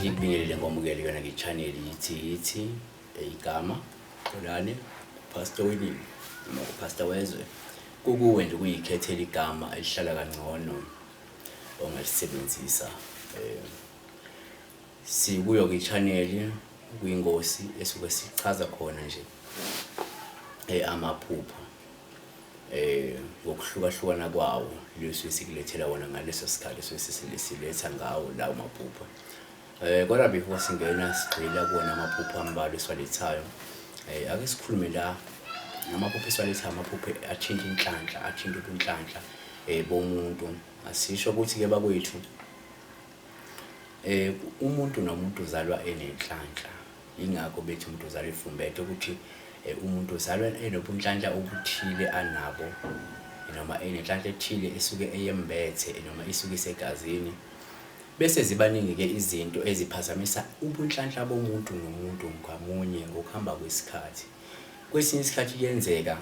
ngikubingelele ngomukeli yona nge-channel yithi igama Xolani Pastor Winnie noma Pastor Wezwe kukuwe nje kuyikhethela igama elihlala kangcono ongalisebenzisa sikuyo ke-channel kuyingosi esuke sichaza khona nje amaphupho ngokuhlukahlukana kwawo leso sikulethela wona ngaleso sikhathi sesiletha ngawo lawo maphupho kodwa before singena sigxila kuona amaphupho ambalwa esiwalethayo ake sikhulume la amaphupho esiwalethayo amaphupho athinta inhlanhla athinta ubunhlanhla bomuntu asisho ukuthi ke bakwethu umuntu nomuntu uzalwa enenhlanhla ingakho bethi umuntu uzalwa efumbethe ukuthi umuntu uzalwa enobunhlanhla obuthile anabo noma enenhlanhla ethile esuke eyembethe noma isuke isegazini bese zibaningi ke izinto eziphazamisa ubunhlanhla bomuntu nomuntu ngamunye ngokuhamba kwesikhathi kwesinye isikhathi kuyenzeka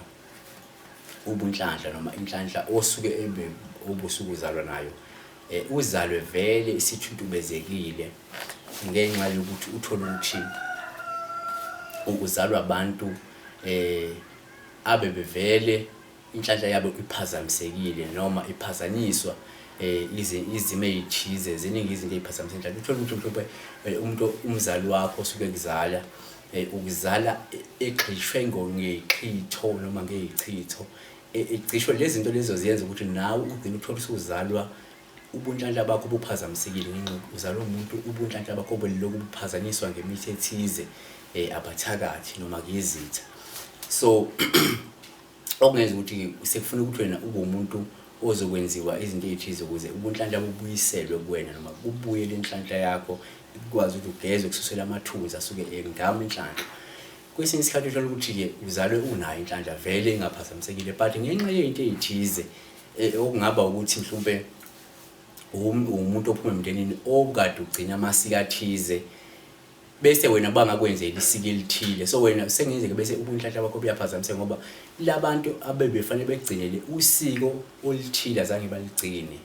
ubunhlanhla noma inhlanhla osuke obusuku uzalwa nayo uzalwe vele isithuntubezekile ngenxa yokuthi uthola ukuthi ukuzalwa abantu abe bevele inhlanhla yabo iphazamisekile noma iphazanyiswa izimo ezithize ziningi izinto eziphazamisa inhlanhla uthola ukuthi mhlawumbe umuntu umzali wakho osuke kuzala ukuzala egxishwe ngeqhitho noma ngezichitho egcishwe lezi zinto lezo ziyenza ukuthi nawe ugcina uthola usuzalwa ubunhlanhla bakho buphazamisekile ngenxa uzalwa umuntu ubunhlanhla bakho obulokhu buphazanyiswa ngemithi ethize abathakathi noma kuyizitha so okungenza ukuthi sekufuna ukuthi wena ube umuntu ozokwenziwa izinto ezithize ukuze ubunhlanhla bubuyiselwe kuwena noma kubuye lenhlanhla yakho ikwazi ukuthi ugeze kususela amathuza asuke engama inhlanhla kwesinye isikhathi uthola ukuthi ke uzalwe unayo inhlanhla vele engaphazamisekile but ngenxa yezinto ezithize okungaba ukuthi mhlawumbe umuntu ophuma emndenini okade ugcina amasiko athize bese wena bangakwenzela isiko elithile so wena sengenzeke bese ubunhlanhla bakho buyaphazamiseka ngoba labantu abebefanele begcinele usiko olithile azange baligcine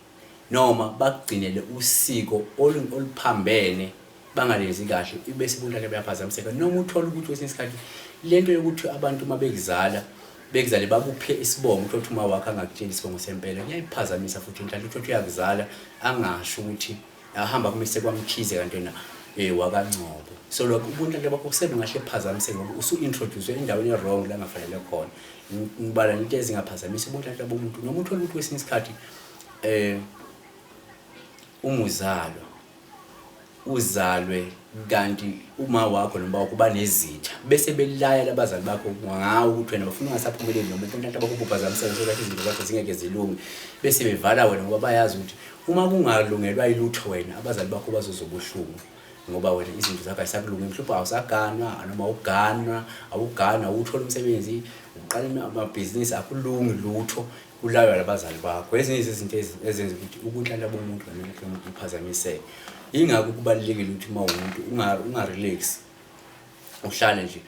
noma bagcinele usiko oluphambene bangalenzi kahle bese ubunhlanhla buyaphazamiseka noma uthola ukuthi kwesinye isikhathi lento yokuthi abantu mabekuzala bekuzale babuphe isibongo uthola uma wakhe angakutshela isibongo sempela kuyayiphazamisa futhi inhlanhla uthola uyakuzala angasho ukuthi ahamba kumise kwamkhize kanti yena wakangcobo so lokho ubunhlanhla bakho kusengahle ephazamiseke ngoba usu-introduce endaweni e-wrong la ngafanele khona ngibala into ezingaphazamisa ubunhlanhla bomuntu noma uthola ukuthi kwesinye isikhathi uzalwe kanti uma wakho noma wakho banezitha bese belaya labazali bakho ngawo ukuthi wena bafuna ungasaphumeleli noma ubunhlanhla bakho buphazamiseke so kahle izinto zakho zingeke zilunge bese bevala wena ngoba bayazi ukuthi uma kungalungelwa ilutho wena abazali bakho bazozobuhlungu ngoba wena izinto zakho ayisakulunga mhlawumbe awusaganwa noma awugana uthola umsebenzi uqala amabhizinisi akulungi lutho kulaywa labazali bakho ezinye izinto ezenza ukuthi ubunhlanhla bomuntu nomuntu buphazamiseke ingakho kubalulekile ukuthi uma umuntu ungarelax uhlale nje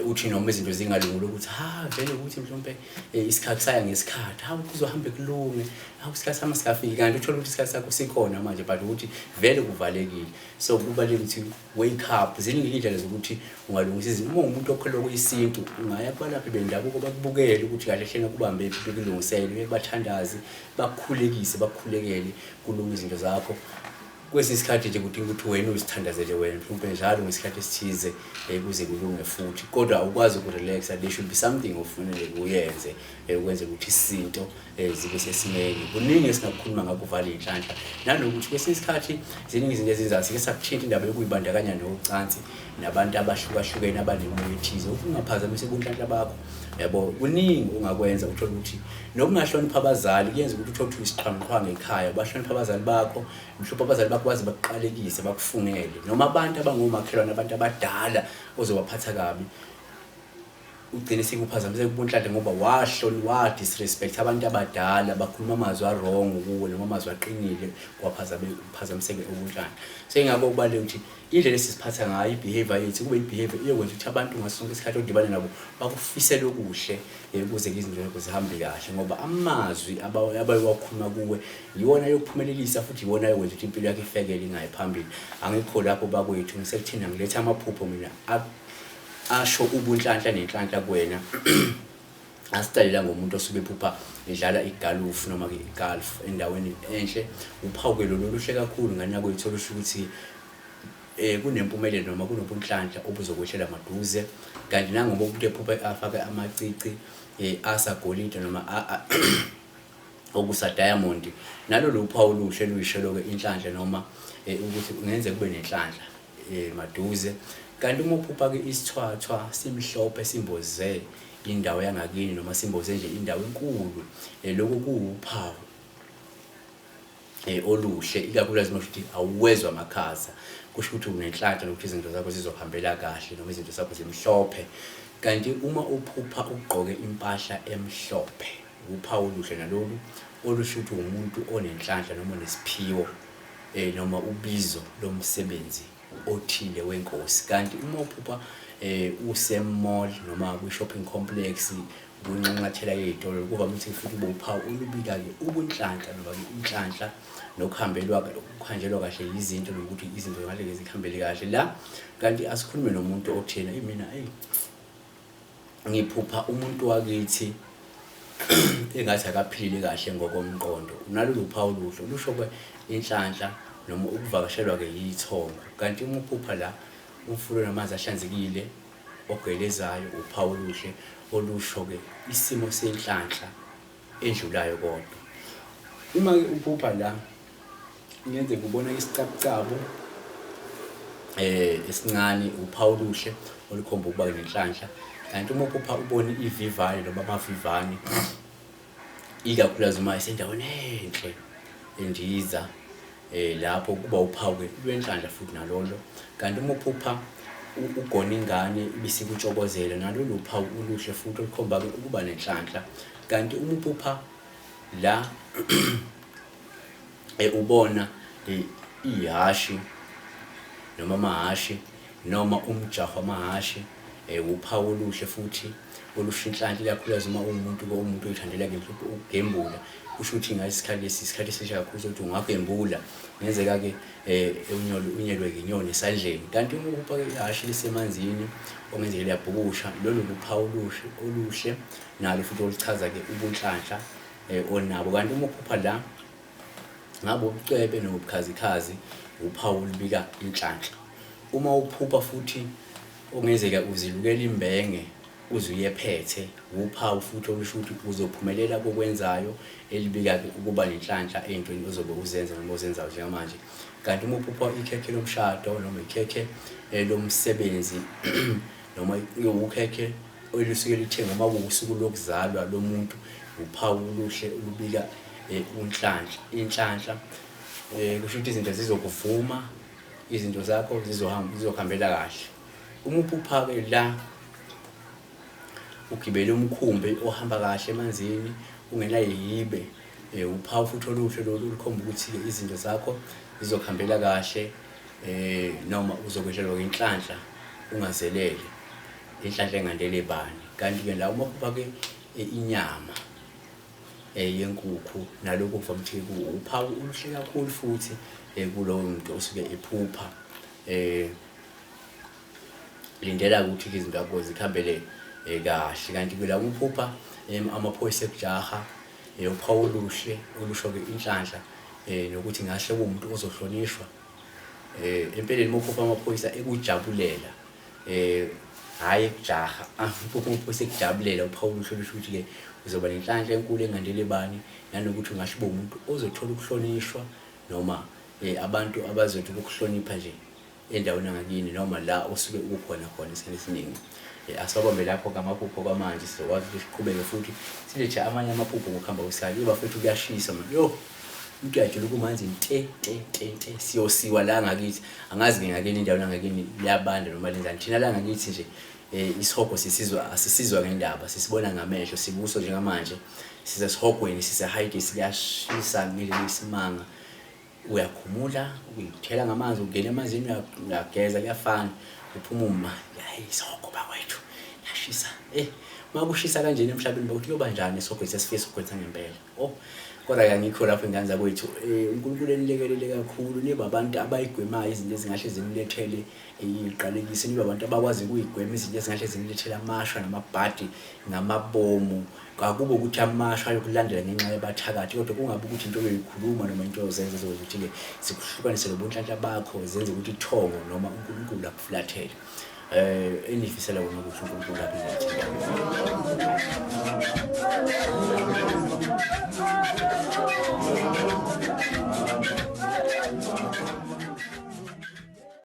uthi noma izinto zingalungile ukuthi vele ukuthi mhlawumbe isikhathi saya ngesikhathi kuzohambe kulunge isikhathi sama sikafiki kanti uthola ukuthi isikhathi sakho sikhona manje but ukuthi vele kuvalekile so kubalulekile ukuthi wake up ziningi indlela zokuthi ungalungisa izinto uma umuntu okholwa kuyisintu ungaya kwalapha bendabuko bakubukele ukuthi kahle hlena kubambe bekulungisele bathandazi bakukhulekise bakukhulekele kulunga izinto zakho kwesinye isikhathi nje kudinga ukuthi wena uzithandazele wena mhlawumbe njalo ngesikhathi esithize ukuze kulunge futhi kodwa ukwazi ukurelaxa there should be something ofanele uyenze ukwenza ukuthi izinto zibe sesimeni kuningi esingakhuluma ngakho uvala inhlanhla nanokuthi kwesinye isikhathi ziningi izinto ezenza sike sakuthinta indaba yokuyibandakanya nocansi nabantu abahlukahlukene abanemoya ethize ukungaphazamisa ubunhlanhla bakho yabo kuningi ungakwenza uthola ukuthi nokungahlonipha abazali kuyenza ukuthi uthole ukuthi isiqhwanqhwange ekhaya bahlonipha abazali bakho mhlawumbe abazali bakho baze bakuqalekise bakufungele noma abantu abangomakhelwane abantu abadala ozobaphatha kabi ugcine sekuphazamiseka ubunhlanga ngoba wa disrespect abantu abadala, bakhuluma amazwi wrong kuwe noma amazwi aqinile, kwaphazamiseka ubunhlanga. So ingakho kubalulekile ukuthi indlela esiziphatha ngayo, i-behavior yethu kube i-behavior iyokwenza ukuthi abantu ngaso sonke isikhathi odibana nabo bakufisele okuhle ukuze izinto zakho zihambe kahle, ngoba amazwi abawakhuluma kuwe yiwona yokuphumelelisa futhi yiwona yokwenza ukuthi impilo yakho ifekele ingayi phambili. Angikho lapho bakwethu, ngisekuthina ngiletha amaphupho mina asho ubunhlanhla nenhlanhla kuwena. Asidalela ngomuntu osuke ephupha edlala igalufu noma ke igolf endaweni enhle. Uphawu ke lolu luhle kakhulu ngani kwethu olusho ukuthi kunempumelelo noma kunobunhlanhla obuzokwehlela maduze. Kanti nangoba umuntu ephupha afake amacici asagolide noma okusa diamond, nalolu uphawu luhle luyishelo ke inhlanhla noma ukuthi ungenze kube nenhlanhla maduze. Kanti uma uphupha ke isithwathwa simhlophe simboze indawo yangakini noma simboze nje indawo enkulu, lokho kuwuphawu oluhle, ikakhulukazi uma ukuthi awuwezwa amakhaza, kusho ukuthi unenhlanhla nokuthi izinto zakho zizohambela kahle noma izinto zakho zimhlophe. Kanti uma uphupha ugqoke impahla emhlophe, uphawu oluhle nalolu olusho ukuthi umuntu onenhlanhla noma onesiphiwo noma ubizo lomsebenzi othile wenkosi. Kanti uma uphupha use-mall noma kwi-shopping complex kunxanxathela yezitolo, kuvame ukuthi futhi ubuphawu olubika-ke ubunhlanhla noma inhlanhla nokuhanjelwa kahle izinto nokuthi izinto ngale zikhambele kahle la. Kanti asikhulume nomuntu othena mina ngiphupha umuntu wakithi engathi akaphilile kahle ngokomqondo, nalolu uphawu oluhle olusho inhlanhla noma ukuvakashelwa ke yithongo. Kanti uma uphupha la umfulo namanzi ahlanzekile ogelezayo, uphawu oluhle olusho ke isimo senhlanhla edlulayo. Kodwa uma ke uphupha la ngenze kubona isicabucabu esincane, uphawu oluhle olukhomba ukuba nenhlanhla. Kanti uma uphupha ubone ivivane noma amavivane, ikakhulukazi uma esendaweni enhle endiza, lapho kuba uphawu ke lwenhlanhla futhi nalolo. Kanti uma uphupha ugona ingane ibisikutshokozela, nalolu uphawu oluhle futhi olukhomba ke ukuba nenhlanhla. Kanti uma uphupha la ubona ihashi noma amahashi noma umjaho wamahashi, uphawu oluhle futhi olusho inhlanhla, ikakhulukazi uma umuntu oyithandela ke ukugembula, kusho ukuthi ngasikhathi esisha kakhulu sokuthi ungagembula, ngenzeka ke unyelwe inyoni esandleni. Kanti uma uphupha ke ihashi lisemanzini ongenzeka liyabhukusha, lolu uphawu oluhle nalo futhi oluchaza ke ubunhlanhla onabo. Kanti uma uphupha la ngabe ubucwebe nobukhazikhazi, uphawu olubika inhlanhla. Uma uphupha futhi ongenzeka uzilukela imbenge uzuyephethe, uphawu futhi olusho ukuthi uzophumelela kokwenzayo, elibika ke ukuba nenhlanhla ey'ntweni ozobe uzenza noma ozenzayo njengamanje. Kanti uma uphupha ikhekhe lomshado noma ikhekhe lomsebenzi noma ukhekhe olusuke lithengwa uma kuwusuku lokuzalwa lomuntu, uphawu oluhle olubika inhlanhla. Kusho ukuthi izinto zizokuvuma, izinto zakho zizohambela kahle. Uma uphupha ke la ugibele umkhumbi ohamba kahle emanzini ungenayihibe, uphawu futhi oluhle lolu olukhomba ukuthi izinto zakho zizohambela kahle, noma uzokwehlelwa inhlanhla ungazelele, inhlanhla engandele bani. Kanti ke la uma uphupha ke inyama yenkukhu, nalokho kuvame ukuthi uphawu oluhle kakhulu futhi kulowo muntu osuke ephupha, lindela ukuthi izinto zakho zikhambele kahle. Kanti ke la uphupha amaphoyisa ekujaha, uphawu oluhle olusho ke inhlanhla nokuthi ngahle kuwumuntu ozohlonishwa. Empeleni uma uphupha amaphoyisa ekujabulela, hhayi ekujaha, uphupha amaphoyisa ekujabulela, uphawu oluhle olusho ukuthi ke uzoba nenhlanhla enkulu engandele bani, nanokuthi ungahle ube umuntu ozothola ukuhlonishwa noma abantu abazothola ukuhlonipha nje endaweni yangakini noma la osuke ukhona isikhathi esiningi. Asibambe lapho ngamaphupho kwamanje, sizokwazi ukuthi siqhubeke futhi silethe amanye amaphupho ngokuhamba kwesikhathi. Iba futhi kuyashisa manje, umuntu uyajula kumanzi nte siyosiwa la ngakithi. Angazi ke ngakini indawo yangakini liyabanda noma lenzani, thina la ngakithi nje isihogo asisizwa ngendaba, sisibona ngamehlo, sibuso njengamanje sisesihogweni, sisehayike, siyashisa ngeleli simanga. Uyakhumula, uyithela ngamanzi, ungena emanzini, uyageza, kuyafana, uphuma hayi isihogo bakwethu yashisa. Makushisa kanjena emhlabeni ukuthi kuyoba njani isihogo sesifisa ukwenza ngempela. Kodwa ngikho lapho ingane zakwethu, uNkulunkulu enilekelele kakhulu, niba abantu abayigwemayo izinto ezingahle zimlethele iqalekisi, niba abantu abakwazi ukuyigwema izinto ezingahle zimlethele amashwa namabhadi namabomu. Akube ukuthi amashwa ayokulandela ngenxa yabathakathi, kodwa kungabe ukuthi into oyikhuluma noma into ozenza ukuthi-ke zikuhlukanise nobunhlanhla bakho, zenze ukuthi ithongo noma uNkulunkulu akufulathele. Enifisela wona ukuthi uNkulunkulu akuzethile.